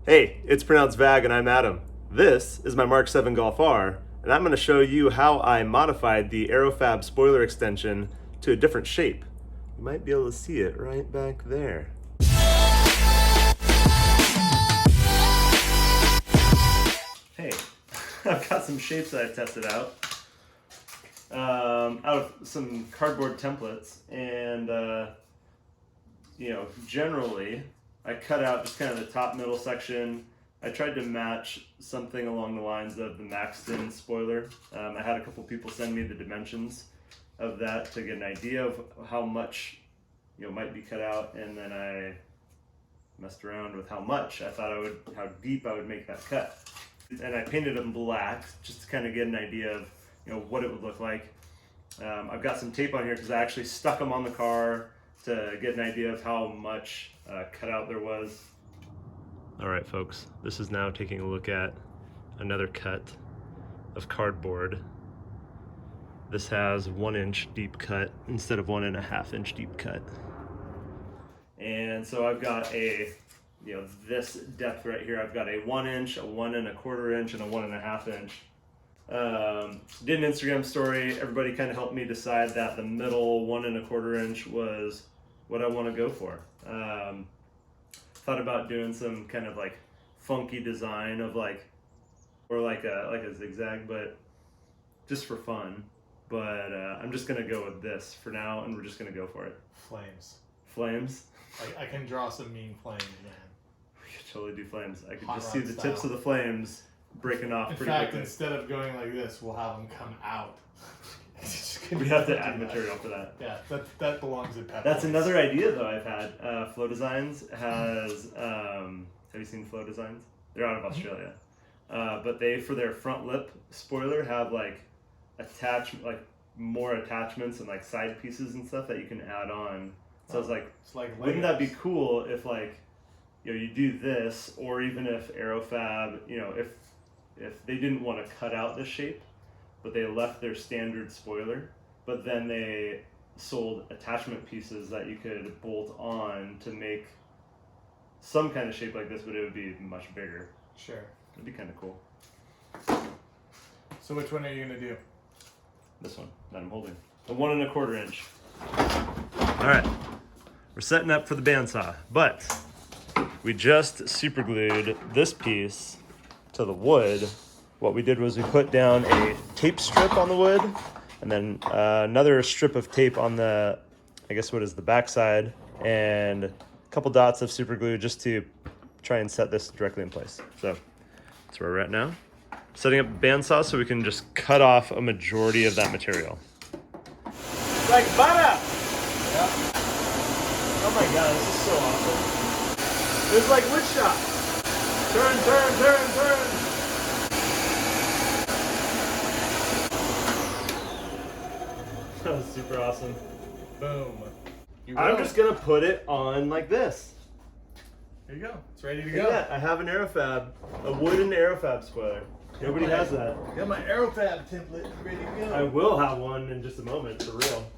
Hey, it's pronounced Vag and I'm Adam. This is my Mark 7 Golf R, and I'm going to show you how I modified the aerofabb spoiler extension to a different shape. You might be able to see it right back there. Hey, I've got some shapes that I've tested out of some cardboard templates, and generally I cut out just kind of the top middle section. I tried to match something along the lines of the Maxton spoiler. I had a couple people send me the dimensions of that to get an idea of how much might be cut out, and then I messed around with how deep I would make that cut. And I painted them black just to kind of get an idea of what it would look like. I've got some tape on here because I actually stuck them on the car to get an idea of how much cutout there was. All right, folks, this is now taking a look at another cut of cardboard. This has 1 inch deep cut instead of 1.5 inch deep cut. And so I've got this depth right here. I've got a 1 inch, a 1.25 inch, and a 1.5 inch. Did an Instagram story. Everybody kind of helped me decide that the middle 1.25 inch was what I want to go for. Thought about doing some kind of like funky design of like a zigzag, but just for fun. But I'm just gonna go with this for now, and we're just gonna go for it. Flames. Flames. I can draw some mean flames, man. We could totally do flames. I could Hot just see rod the style. tips of the flames breaking off In pretty fact, quickly. instead of going like this, we'll have them come out. We have to add material for that. Yeah, that belongs in pet. That's another idea though I've had. Flow Designs has, have you seen Flow Designs? They're out of Australia. But they, for their front lip spoiler, have like more attachments and like side pieces and stuff that you can add on. So it's like wouldn't that be cool if you do this, or even if aerofabb, if they didn't want to cut out the shape, but they left their standard spoiler, but then they sold attachment pieces that you could bolt on to make some kind of shape like this, but it would be much bigger. Sure. It'd be kind of cool. So which one are you gonna do? This one that I'm holding, the 1.25 inch. All right, we're setting up for the bandsaw, but we just super glued this piece to the wood. What we did was we put down a tape strip on the wood, and then another strip of tape on the, the backside, and a couple dots of super glue just to try and set this directly in place. So that's where we're at now. Setting up the bandsaw so we can just cut off a majority of that material. Like butter! Yep. Oh my god, this is so awesome. It's like wood shop. Turn, turn, turn, turn. That was super awesome. Boom. I'm just gonna put it on like this. There you go. It's ready to Look go. at that. I have an aerofab, a wooden aerofab spoiler. Nobody has that. Got my aerofabb template ready to go. I will have one in just a moment, for real.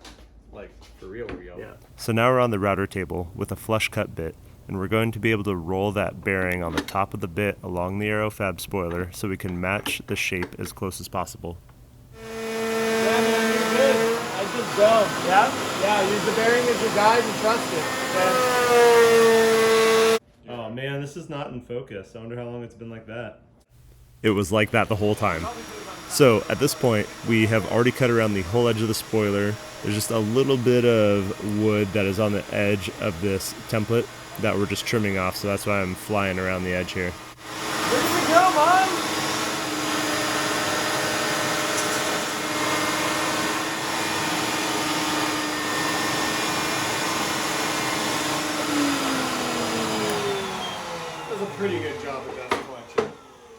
Like for real. Yeah. So now we're on the router table with a flush cut bit, and we're going to be able to roll that bearing on the top of the bit along the aerofab spoiler so we can match the shape as close as possible. Yeah, man, you're good. I just go. Yeah? Yeah, use the bearing as your guide and trust it. Okay? Oh man, this is not in focus. I wonder how long it's been like that. It was like that the whole time. So at this point, we have already cut around the whole edge of the spoiler. There's just a little bit of wood that is on the edge of this template that we're just trimming off, so that's why I'm flying around the edge here. Where did we go, Mom? That was a pretty good job with that collection.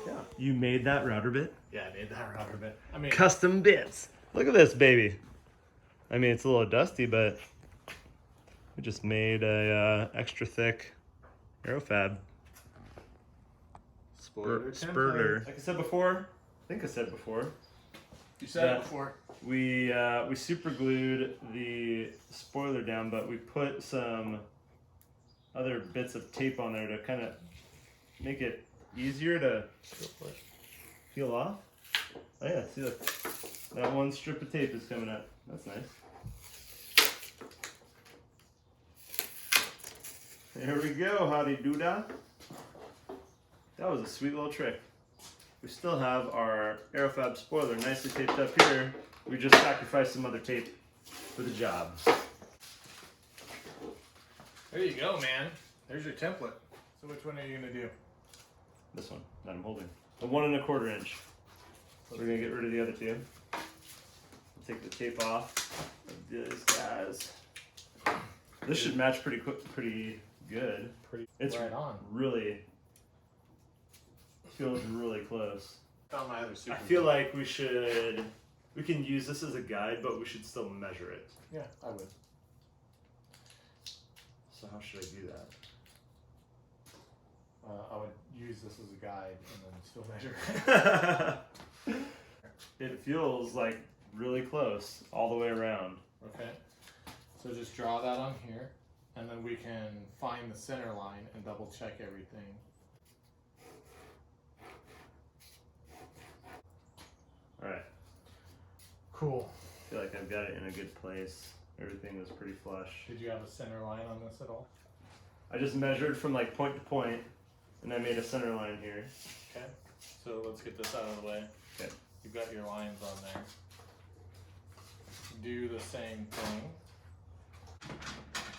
Yeah. You made that router bit? Yeah, I made that router bit. I mean, Custom bits. Look at this baby. I mean, it's a little dusty, but we just made a extra thick aerofab spurter. Like I said before, you said it before. We super glued the spoiler down, but we put some other bits of tape on there to kind of make it easier to peel off. Oh yeah, see look, that one strip of tape is coming up. That's nice. There we go, howdy doodah. That was a sweet little trick. We still have our aerofabb spoiler nicely taped up here. We just sacrificed some other tape for the job. There you go, man. There's your template. So which one are you gonna do? This one that I'm holding. The 1 1/4 inch. We're gonna get rid of the other two. Take the tape off of these guys. This should match pretty good. It's right on. Really feels really close. Found my other super. I feel like we can use this as a guide, but we should still measure it. Yeah, I would. So how should I do that? I would use this as a guide and then still measure it. It feels like really close all the way around. Okay. So just draw that on here, and then we can find the center line and double check everything. All right. Cool. I feel like I've got it in a good place. Everything was pretty flush. Did you have a center line on this at all? I just measured from like point to point, and I made a center line here. Okay. So let's get this out of the way. Okay. You've got your lines on there. Do the same thing.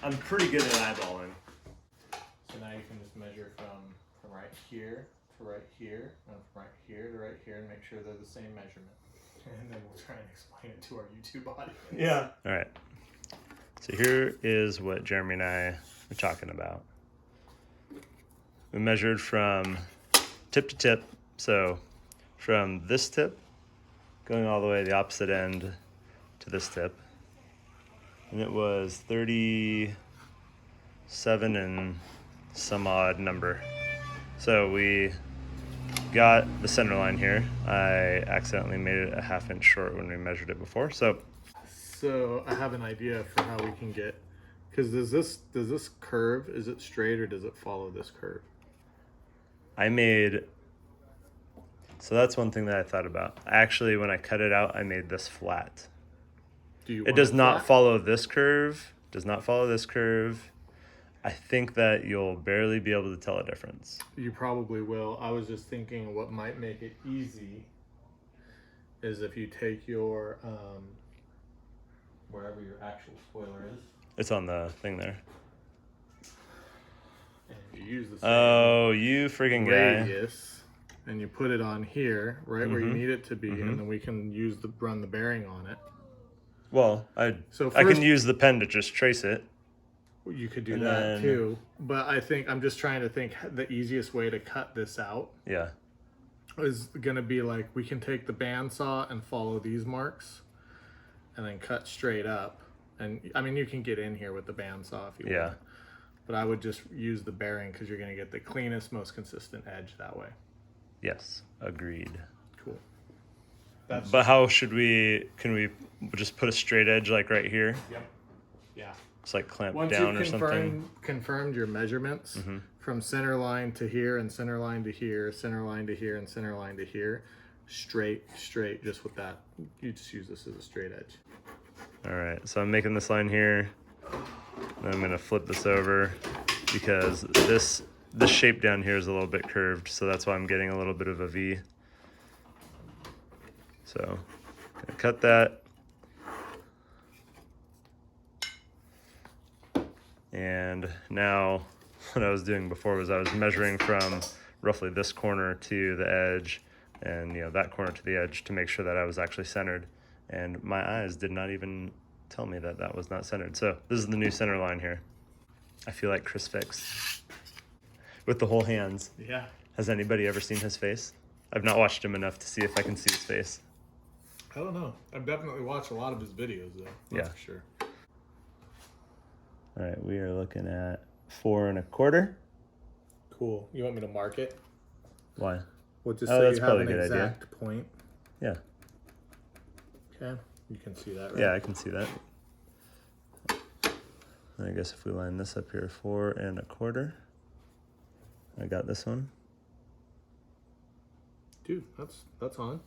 I'm pretty good at eyeballing. So now you can just measure from right here to right here, and from right here to right here, and make sure they're the same measurement. And then we'll try and explain it to our YouTube audience. Yeah. All right. So here is what Jeremy and I were talking about. We measured from tip to tip. So from this tip, going all the way the opposite end to this tip. And it was 37 and some odd number. So we got the center line here. I accidentally made it a 1/2 inch short when we measured it before. So I have an idea for how we can get, because does this curve, is it straight or does it follow this curve? So that's one thing that I thought about. Actually, when I cut it out, I made this flat. It does not follow this curve. Does not follow this curve. I think that you'll barely be able to tell a difference. You probably will. I was just thinking what might make it easy is if you take your wherever your actual spoiler is. It's on the thing there. And you use the same Oh, you freaking guy. radius, and you put it on here, right where you need it to be, and then we can run the bearing on it. Well, I So can first- use the pen to just trace it. You could do And that then- too, but I'm just trying to think the easiest way to cut this out Yeah. is gonna be like, we can take the bandsaw and follow these marks and then cut straight up. And I mean, you can get in here with the bandsaw if you Yeah. want, but I would just use the bearing because you're gonna get the cleanest, most consistent edge that way. Yes. Agreed. Cool. But how should can we just put a straight edge like right here? Yep. Yeah. It's like clamp Once down or you've something. confirmed your measurements from center line to here and center line to here, center line to here and center line to here, straight, just with that. You just use this as a straight edge. All right. So I'm making this line here. And I'm gonna flip this over because this shape down here is a little bit curved, so that's why I'm getting a little bit of a V. So gonna cut that. And now what I was doing before was I was measuring from roughly this corner to the edge and that corner to the edge to make sure that I was actually centered. And my eyes did not even tell me that that was not centered. So this is the new center line here. I feel like Chris Fix with the whole hands. Yeah. Has anybody ever seen his face? I've not watched him enough to see if I can see his face. I don't know. I've definitely watched a lot of his videos though. Yeah. For sure. All right, we are looking at 4 1/4. Cool. You want me to mark it? Why? Well, just Oh, so that's you have probably an a good idea. exact point. Yeah. Okay. You can see that, right? Yeah, I can see that. I guess if we line this up here, 4 1/4. I got this one. Dude, that's on.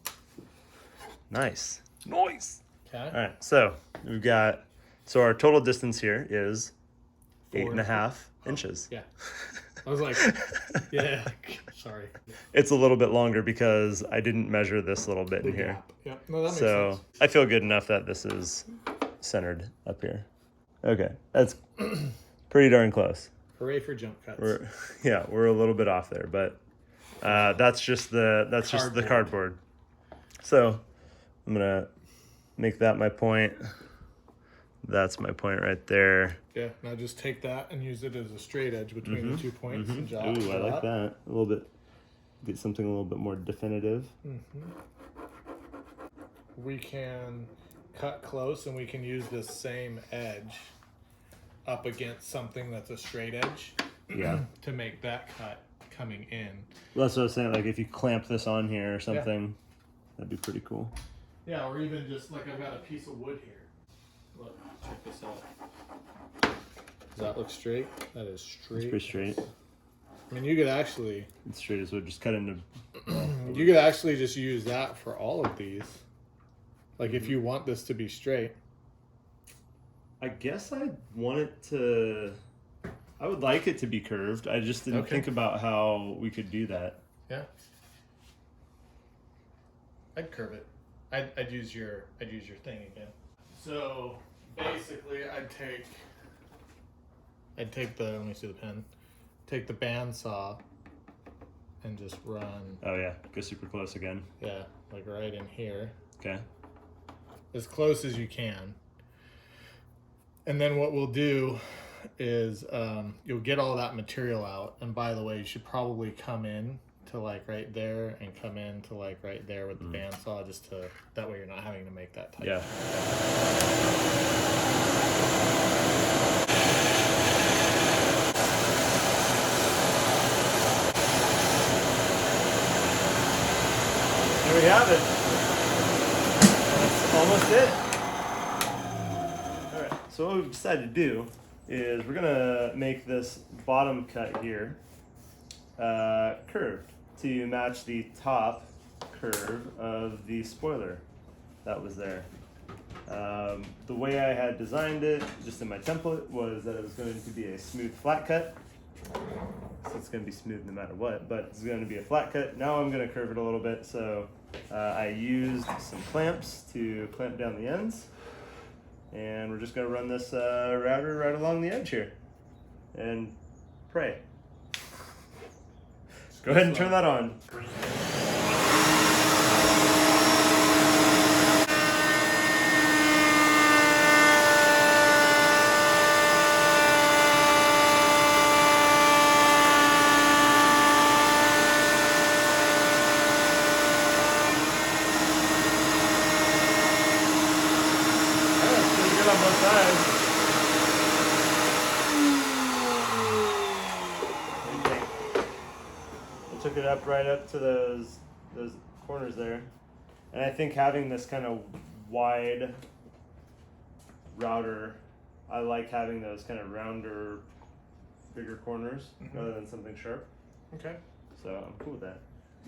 Nice. Nice. Okay. All right, so we've got, so our total distance here is 8.5 inches. Yeah. I was like, yeah, sorry. It's a little bit longer because I didn't measure this little bit in here. Gap. Yep. No, that makes So sense. I feel good enough that this is centered up here. Okay, that's pretty darn close. Hooray for jump cuts. We're a little bit off there, but that's just the cardboard. So I'm gonna make that my point. That's my point right there. Yeah. Now just take that and use it as a straight edge between the 2 points and jot. Ooh, I like that. A little bit. Get something a little bit more definitive. We can cut close and we can use this same edge up against something that's a straight edge. Yeah. To make that cut coming in. Well, that's what I was saying. Like if you clamp this on here or something, that'd be pretty cool. Yeah, or even just like I've got a piece of wood here. Look, check this out. Does that look straight? That is straight. It's pretty straight. I mean, you could actually... It's straight as wood. Just cut into... You could actually just use that for all of these. Like if you want this to be straight. I guess I want it to... I would like it to be curved. I just didn't think about how we could do that. Yeah. I'd curve it. I'd use your thing again. So basically I'd take the, let me see the pen. Take the bandsaw and just run. Oh yeah, go super close again. Yeah, like right in here. Okay. As close as you can. And then what we'll do is you'll get all that material out. And by the way, you should probably come in to like right there and come in to like right there with the bandsaw, just to, that way you're not having to make that tight. Yeah. There we have it. That's almost it. All right, so what we've decided to do is we're gonna make this bottom cut here curved to match the top curve of the spoiler that was there. The way I had designed it, just in my template, was that it was going to be a smooth flat cut. So it's going to be smooth no matter what, but it's going to be a flat cut. Now I'm going to curve it a little bit, so I used some clamps to clamp down the ends. And we're just going to run this router right along the edge here and pray. Go ahead and turn that on. On both sides. I took it up right up to those corners there, and I think having this kind of wide router, I like having those kind of rounder, bigger corners rather than something sharp. Okay. So I'm cool with that.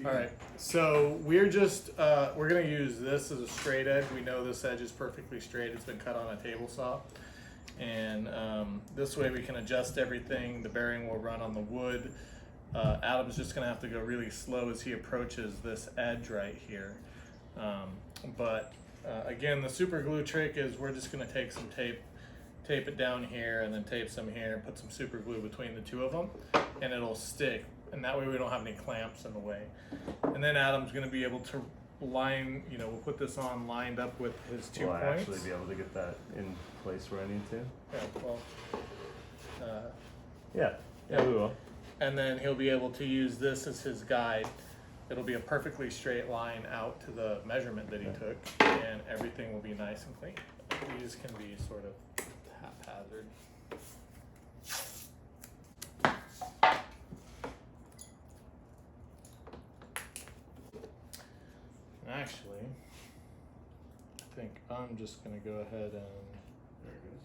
All right, so we're just, we're gonna use this as a straight edge. We know this edge is perfectly straight. It's been cut on a table saw. And this way we can adjust everything. The bearing will run on the wood. Adam's just gonna have to go really slow as he approaches this edge right here. Again, the super glue trick is we're just gonna take some tape it down here and then tape some here and put some super glue between the two of them and it'll stick. And that way we don't have any clamps in the way. And then Adam's gonna be able to line, we'll put this on lined up with his 2 points. Will I actually be able to get that in place where I need to? Yeah, Yeah, we will. And then he'll be able to use this as his guide. It'll be a perfectly straight line out to the measurement that he took, and everything will be nice and clean. These can be sort of haphazard. Actually, I think I'm just gonna go ahead and, there it goes.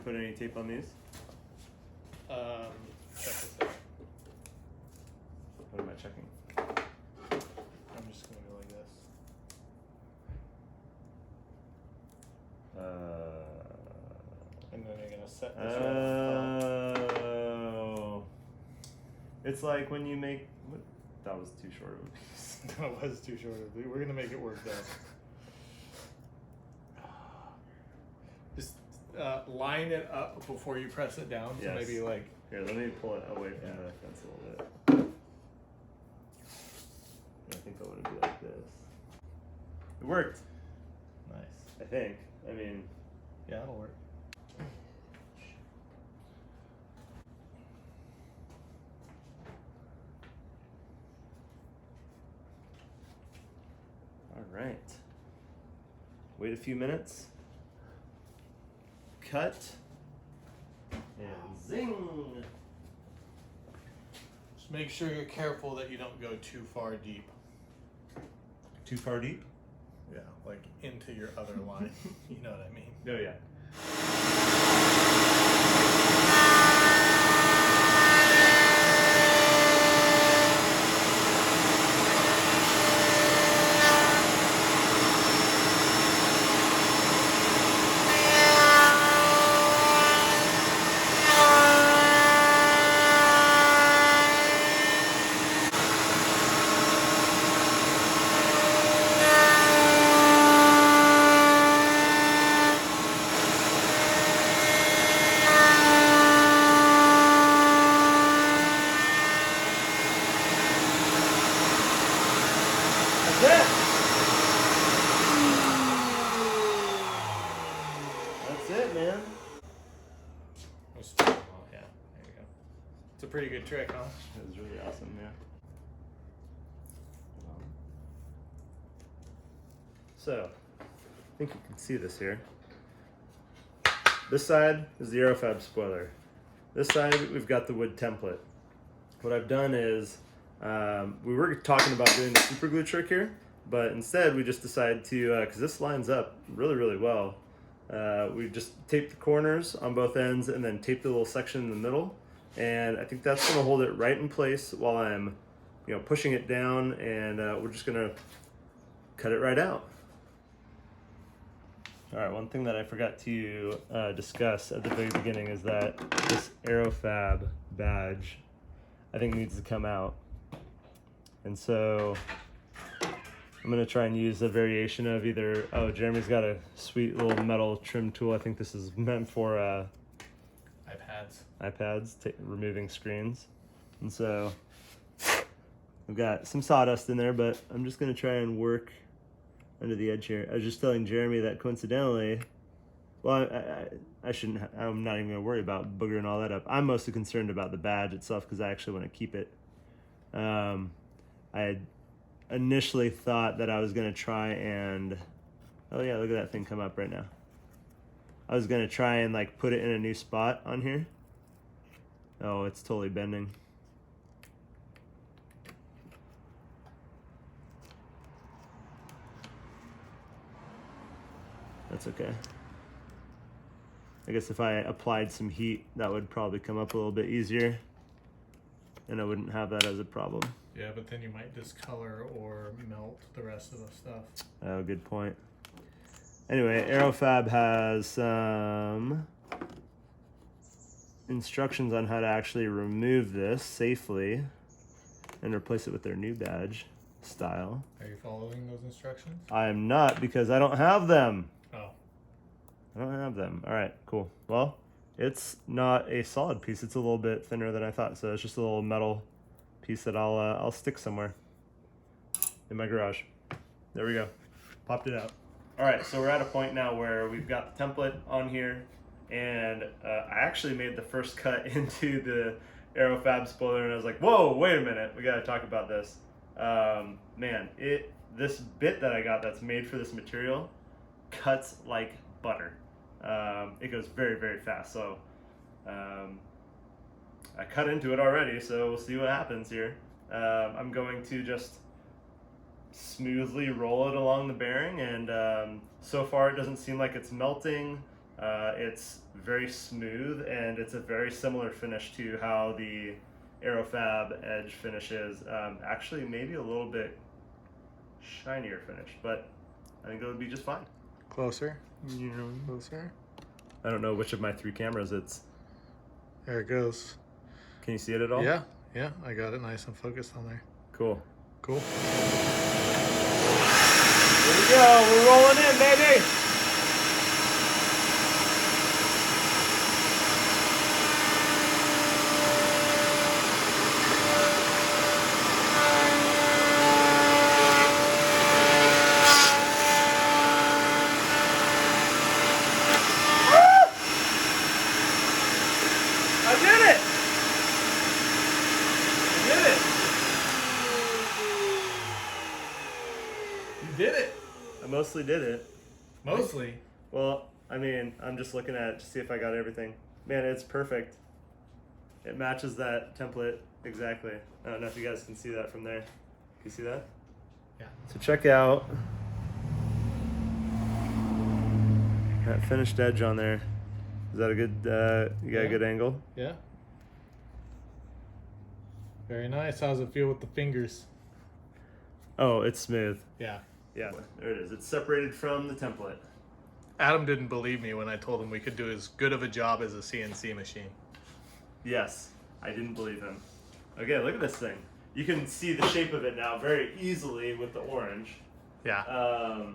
put any tape on these? Check this out. What am I checking? I'm just gonna go like this. And then you're gonna set this right on Oh. It's like when you make. What? That was too short of a piece. That was too short. We're gonna make it work though. Just line it up before you press it down. So Yes. maybe like. Here, let me pull it away from the fence a little bit. I think I want to be like this. It worked, Nice. I think. I mean, Yeah, it'll work. all right. Wait a few minutes. Cut. And zing! Just make sure you're careful that you don't go too far deep. Too far deep? Yeah, like into your other line. You know what I mean? Oh, yeah. That's it, man. Yeah, there you go. It's a pretty good trick, huh? That was really awesome, yeah. So, I think you can see this here. This side is the aerofabb spoiler. This side, we've got the wood template. What I've done is, we were talking about doing the super glue trick here, but instead we just decided to, because this lines up really, really well, we just taped the corners on both ends and then taped the little section in the middle. And I think that's gonna hold it right in place while I'm, pushing it down, and we're just gonna cut it right out. All right, one thing that I forgot to discuss at the very beginning is that this aerofabb badge, I think, needs to come out. And so I'm gonna try and use a variation of either, Jeremy's got a sweet little metal trim tool. I think this is meant for iPads, removing screens. And so I've got some sawdust in there, but I'm just gonna try and work under the edge here. I was just telling Jeremy that coincidentally, well, I'm not even gonna worry about boogering all that up. I'm mostly concerned about the badge itself because I actually want to keep it. I had initially thought that I was gonna try and, oh yeah, look at that thing come up right now. I was gonna try and like put it in a new spot on here. Oh, it's totally bending. That's okay. I guess if I applied some heat, that would probably come up a little bit easier, and I wouldn't have that as a problem. Yeah, but then you might discolor or melt the rest of the stuff. Oh, good point. Anyway, aerofabb has some instructions on how to actually remove this safely and replace it with their new badge style. Are you following those instructions? I am not, because I don't have them. Oh. I don't have them. All right, cool. Well, it's not a solid piece. It's a little bit thinner than I thought, so it's just a little metal piece that I'll stick somewhere in my garage. There we go. Popped it out. All right, so we're at a point now where we've got the template on here, and I actually made the first cut into the aerofabb spoiler, and I was like, whoa, wait a minute, we got to talk about this. Man, this bit that I got that's made for this material cuts like butter. It goes very, very fast. So I cut into it already, so we'll see what happens here. I'm going to just smoothly roll it along the bearing, and so far it doesn't seem like it's melting. It's very smooth, and it's a very similar finish to how the aerofabb edge finishes. Actually, maybe a little bit shinier finish, but I think it would be just fine. Closer. Closer. I don't know which of my 3 cameras it's. There it goes. Can you see it at all? Yeah, yeah, I got it nice and focused on there. Cool. Cool. Here we go. We're rolling in, baby. I did it! I did it! You did it. I mostly did it. Mostly. Well, I mean, I'm just looking at it to see if I got everything. Man, it's perfect. It matches that template exactly. I don't know if you guys can see that from there. Can you see that? Yeah. So check out that finished edge on there. Is that a good, you got a good angle? Yeah. Very nice. How's it feel with the fingers? Oh, it's smooth. Yeah. Yeah, there it is. It's separated from the template. Adam didn't believe me when I told him we could do as good of a job as a CNC machine. Yes, I didn't believe him. Okay, look at this thing. You can see the shape of it now very easily with the orange. Yeah.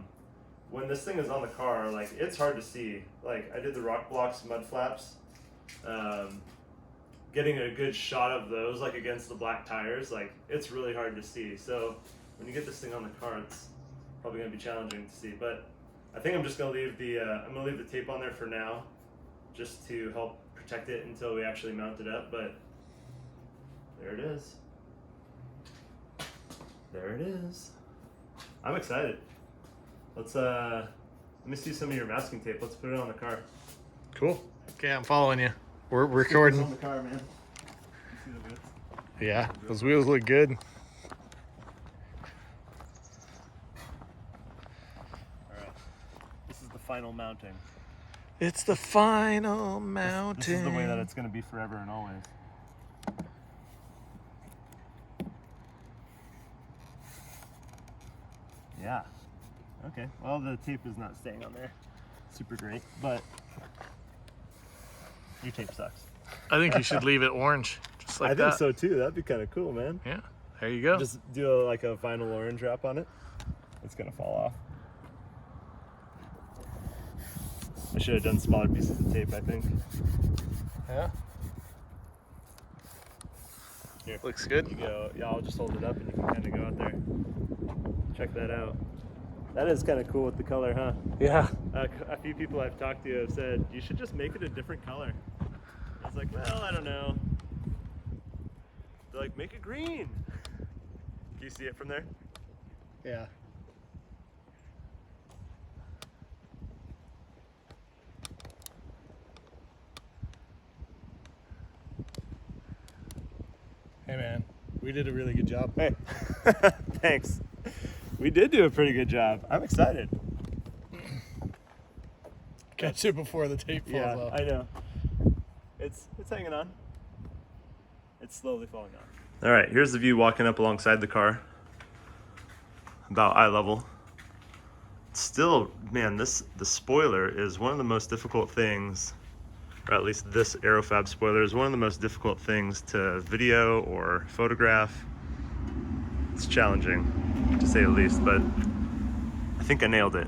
When this thing is on the car, like, it's hard to see. Like, I did the rock blocks, mud flaps. Getting a good shot of those, like, against the black tires, like, it's really hard to see. So when you get this thing on the car, it's probably gonna be challenging to see. But I think I'm just gonna leave the tape on there for now, just to help protect it until we actually mount it up. But there it is. There it is. I'm excited. Let's let me see some of your masking tape. Let's put it on the car. Cool. Okay, I'm following you. We're Put this recording. on the car, man. You see the bits? Yeah, those wheels look good. All right. This is the final mounting. It's the final mounting. This is the way that it's going to be forever and always. Yeah. Okay. Well, the tape is not staying on there. Super great, but your tape sucks. I think you should leave it orange, just like I that. think so too. That'd be kind of cool, man. Yeah, there you go. Just do like a vinyl orange wrap on it. It's gonna fall off. I should have done smaller pieces of tape, I think. Yeah. Here. Looks good. You go. Yeah, I'll just hold it up and you can kind of go out there. Check that out. That is kind of cool with the color, huh? Yeah. A few people I've talked to have said, you should just make it a different color. I was like, well, I don't know. They're like, make it green. Can you see it from there? Yeah. Hey man, we did a really good job. Hey, thanks. We did do a pretty good job. I'm excited. Catch it before the tape falls off. I know. It's hanging on. It's slowly falling off. All right, here's the view walking up alongside the car. About eye level. Still, man, the spoiler is one of the most difficult things, or at least this aerofabb spoiler is one of the most difficult things to video or photograph. It's challenging, to say the least, but I think I nailed it.